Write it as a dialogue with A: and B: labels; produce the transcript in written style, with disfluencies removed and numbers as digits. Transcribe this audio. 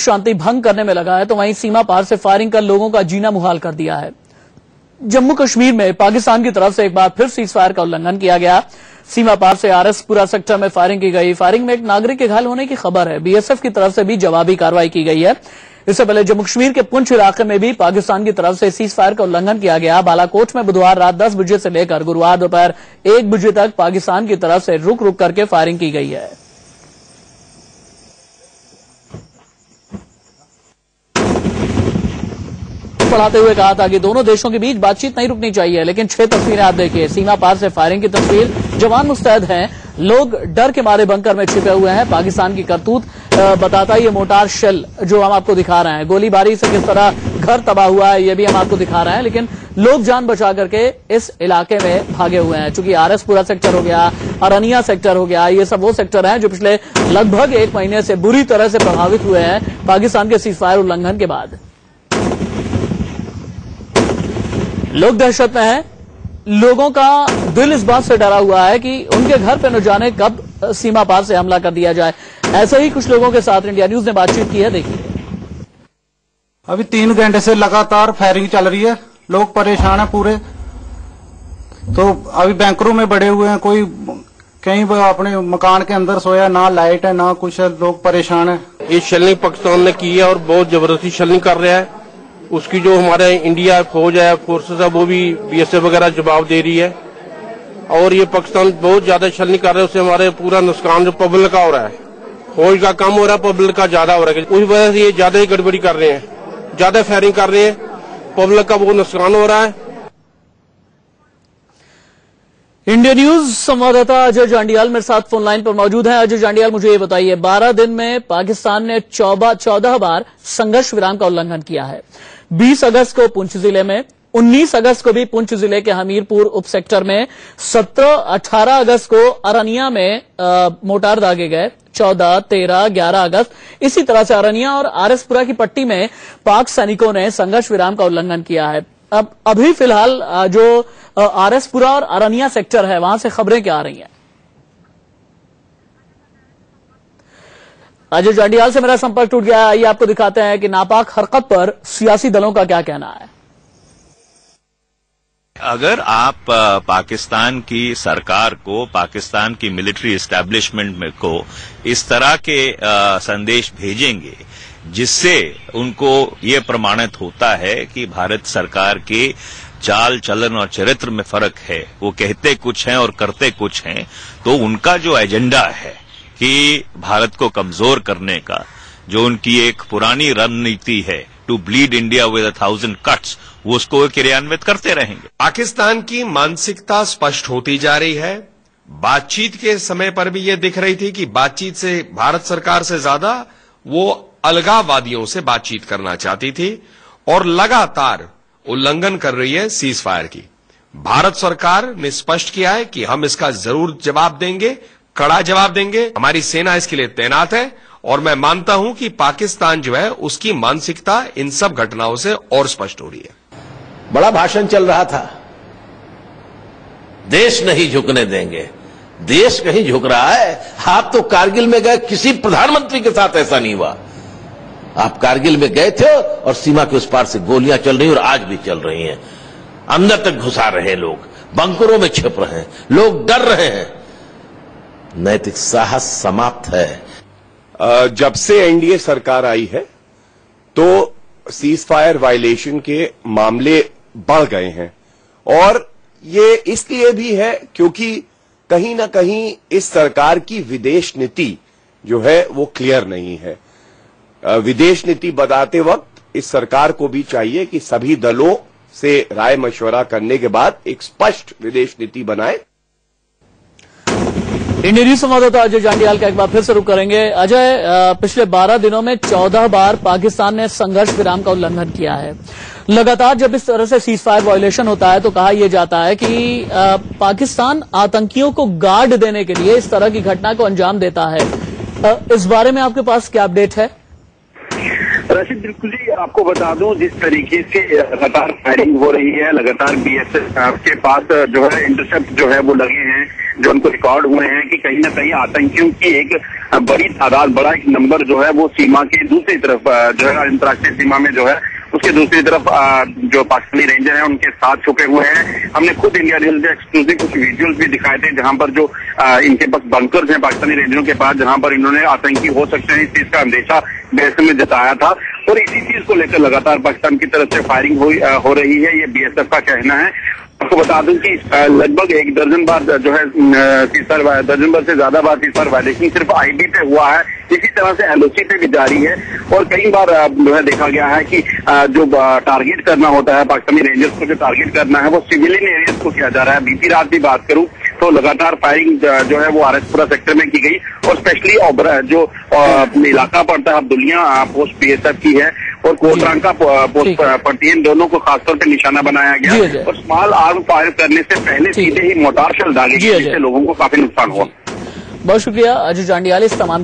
A: शांति भंग करने में लगा है, तो वहीं सीमा पार से फायरिंग कर लोगों का जीना मुहाल कर दिया है। जम्मू कश्मीर में पाकिस्तान की तरफ से एक बार फिर सीज फायर का उल्लंघन किया गया। सीमा पार से आरएसपुरा सेक्टर में फायरिंग की गई। फायरिंग में एक नागरिक के घायल होने की खबर है। बीएसएफ की तरफ से भी जवाबी कार्रवाई की गई है। इससे पहले जम्मू कश्मीर के पुंछ इलाके में भी पाकिस्तान की तरफ से सीज फायर का उल्लंघन किया गया। बालाकोट में बुधवार रात 10 बजे से लेकर गुरुवार दोपहर 1 बजे तक पाकिस्तान की तरफ से रुक रुक करके फायरिंग की गई है। बढ़ाते हुए कहा था कि दोनों देशों के बीच बातचीत नहीं रुकनी चाहिए, लेकिन 6 तस्वीरें आप देखिए। सीमा पार से फायरिंग की तस्वीर, जवान मुस्तैद हैं, लोग डर के मारे बंकर में छिपे हुए हैं। पाकिस्तान की करतूत बताता ये मोटार शेल जो हम आपको दिखा रहे हैं, गोलीबारी से किस तरह घर तबाह हुआ है ये भी हम आपको दिखा रहे हैं, लेकिन लोग जान बचा करके इस इलाके में भागे हुए हैं। चूंकि आरएसपुरा सेक्टर हो गया, अरनिया सेक्टर हो गया, ये सब वो सेक्टर हैं जो पिछले लगभग 1 महीने से बुरी तरह से प्रभावित हुए हैं पाकिस्तान के सीज फायर उल्लंघन के बाद। लोग दहशत में हैं। लोगों का दिल इस बात से डरा हुआ है कि उनके घर पे न जाने कब सीमा पार से हमला कर दिया जाए। ऐसे ही कुछ लोगों के साथ इंडिया न्यूज ने बातचीत की है, देखिए।
B: अभी 3 घंटे से लगातार फायरिंग चल रही है, लोग परेशान हैं पूरे। तो अभी बैंकरों में बड़े हुए हैं, कोई कहीं अपने मकान के अंदर सोया, ना लाइट है ना कुछ है, लोग परेशान है।
C: ये शेलिंग पाकिस्तान ने की है और बहुत जबरदस्ती शेलिंग कर रहा है। उसकी जो हमारे इंडिया फौज है, फोर्सेस है, वो भी बीएसएफ वगैरह जवाब दे रही है। और ये पाकिस्तान बहुत ज्यादा शेलिंग कर रहा है, उससे हमारे पूरा नुकसान जो पब्लिक का हो रहा है, फौज का कम हो रहा है, पब्लिक का ज्यादा हो रहा है। उस वजह से ये ज्यादा ही गड़बड़ी कर रहे हैं, ज्यादा फायरिंग कर रहे हैं, पब्लिक का बहुत नुकसान हो रहा है।
A: इंडिया न्यूज संवाददाता अजय जांडियाल मेरे साथ फोन लाइन पर मौजूद हैं। अजय जांडियाल, मुझे ये बताइए, 12 दिन में पाकिस्तान ने 14 बार संघर्ष विराम का उल्लंघन किया है। 20 अगस्त को पुंछ जिले में, 19 अगस्त को भी पुंछ जिले के हमीरपुर उप सेक्टर में, 17-18 अगस्त को अरनिया में मोर्टार दागे गए, 14, 13, 11 अगस्त इसी तरह से अरनिया और आरएसपुरा की पट्टी में पाक सैनिकों ने संघर्ष विराम का उल्लंघन किया है। अब अभी फिलहाल जो आरएसपुरा और अरनिया सेक्टर है, वहां से खबरें क्या आ रही हैं? अजय जांडियाल से मेरा संपर्क टूट गया। आइए आपको दिखाते हैं कि नापाक हरकत पर सियासी दलों का क्या कहना है।
D: अगर आप पाकिस्तान की सरकार को, पाकिस्तान की मिलिट्री एस्टैब्लिशमेंट में को इस तरह के संदेश भेजेंगे जिससे उनको ये प्रमाणित होता है कि भारत सरकार के चाल चलन और चरित्र में फर्क है, वो कहते कुछ हैं और करते कुछ हैं, तो उनका जो एजेंडा है कि भारत को कमजोर करने का, जो उनकी एक पुरानी रणनीति है to bleed India with 1000 cuts, वो उसको क्रियान्वित करते रहेंगे।
E: पाकिस्तान की मानसिकता स्पष्ट होती जा रही है। बातचीत के समय पर भी ये दिख रही थी कि बातचीत से भारत सरकार से ज्यादा वो अलगाववादियों से बातचीत करना चाहती थी और लगातार उल्लंघन कर रही है सीज फायर की। भारत सरकार ने स्पष्ट किया है कि हम इसका जरूर जवाब देंगे, कड़ा जवाब देंगे। हमारी सेना इसके लिए तैनात है और मैं मानता हूं कि पाकिस्तान जो है उसकी मानसिकता इन सब घटनाओं से और स्पष्ट हो रही है।
F: बड़ा भाषण चल रहा था, देश नहीं झुकने देंगे। देश कहीं झुक रहा है? आप तो कारगिल में गए, किसी प्रधानमंत्री के साथ ऐसा नहीं हुआ। आप कारगिल में गए थे और सीमा के उस पार से गोलियां चल रही और आज भी चल रही हैं। अंदर तक घुसा रहे हैं लोग, बंकरों में छिप रहे हैं, लोग डर रहे हैं। नैतिक साहस समाप्त है।
G: जब से एनडीए सरकार आई है तो सीज फायर वायलेशन के मामले बढ़ गए हैं और ये इसलिए भी है क्योंकि कहीं ना कहीं इस सरकार की विदेश नीति जो है वो क्लियर नहीं है। विदेश नीति बताते वक्त इस सरकार को भी चाहिए कि सभी दलों से राय मशवरा करने के बाद एक स्पष्ट विदेश नीति बनाए।
A: इंडिया न्यूज संवाददाता अजय जांडियाल का एक बार फिर से रुख करेंगे। अजय, पिछले 12 दिनों में 14 बार पाकिस्तान ने संघर्ष विराम का उल्लंघन किया है। लगातार जब इस तरह से सीज फायर वायलेशन होता है तो कहा यह जाता है कि पाकिस्तान आतंकियों को गार्ड देने के लिए इस तरह की घटना को अंजाम देता है। इस बारे में आपके पास क्या अपडेट है?
H: राशिद, बिल्कुल ही आपको बता दूं, जिस तरीके से लगातार फायरिंग हो रही है, लगातार बीएसएफ के पास जो है इंटरसेप्ट जो है वो लगे हैं, जो उनको रिकॉर्ड हुए हैं कि कहीं ना कहीं आतंकियों की एक बड़ी तादाद, बड़ा एक नंबर जो है वो सीमा की दूसरी तरफ जो है अंतर्राष्ट्रीय सीमा में जो है उसके दूसरी तरफ जो पाकिस्तानी रेंजर हैं उनके साथ छुपे हुए हैं। हमने खुद इंडिया न्यूज में एक्सक्लूसिव कुछ विजुअल्स भी दिखाए थे जहां पर जो इनके पास बंकर्स हैं पाकिस्तानी रेंजरों के पास, जहां पर इन्होंने आतंकी हो सकते हैं इस चीज का अंदेशा बीएसएफ में जताया था और इसी चीज को लेकर लगातार पाकिस्तान की तरफ से फायरिंग हो रही है, ये बीएसएफ का कहना है। आपको बता दूं कि लगभग 1 दर्जन बार जो है सीजफायर, दर्जन भर से ज्यादा बार सीजफायर वायलेशन सिर्फ आईबी पे हुआ है। इसी तरह से एलओसी पे भी जारी है और कई बार जो है देखा गया है कि जो टारगेट करना होता है पाकिस्तानी रेंजर्स को, जो टारगेट करना है वो सिविलियन एरियाज को किया जा रहा है। बीती रात भी बात करूं तो लगातार फायरिंग जो है वो आरएसपुरा सेक्टर में की गई और स्पेशली जो इलाका पड़ता है अब्दुलिया पोस्ट बीएसएफ की है और कोटरंका पोस्ट पड़ती है, इन दोनों को खासतौर पर निशाना बनाया गया और स्मॉल आर्म फायर करने से पहले सीधे ही मोर्टार शेल दागे गए जिससे लोगों को काफी नुकसान हुआ।
A: बहुत शुक्रिया अजय जांडियाल इस तमाम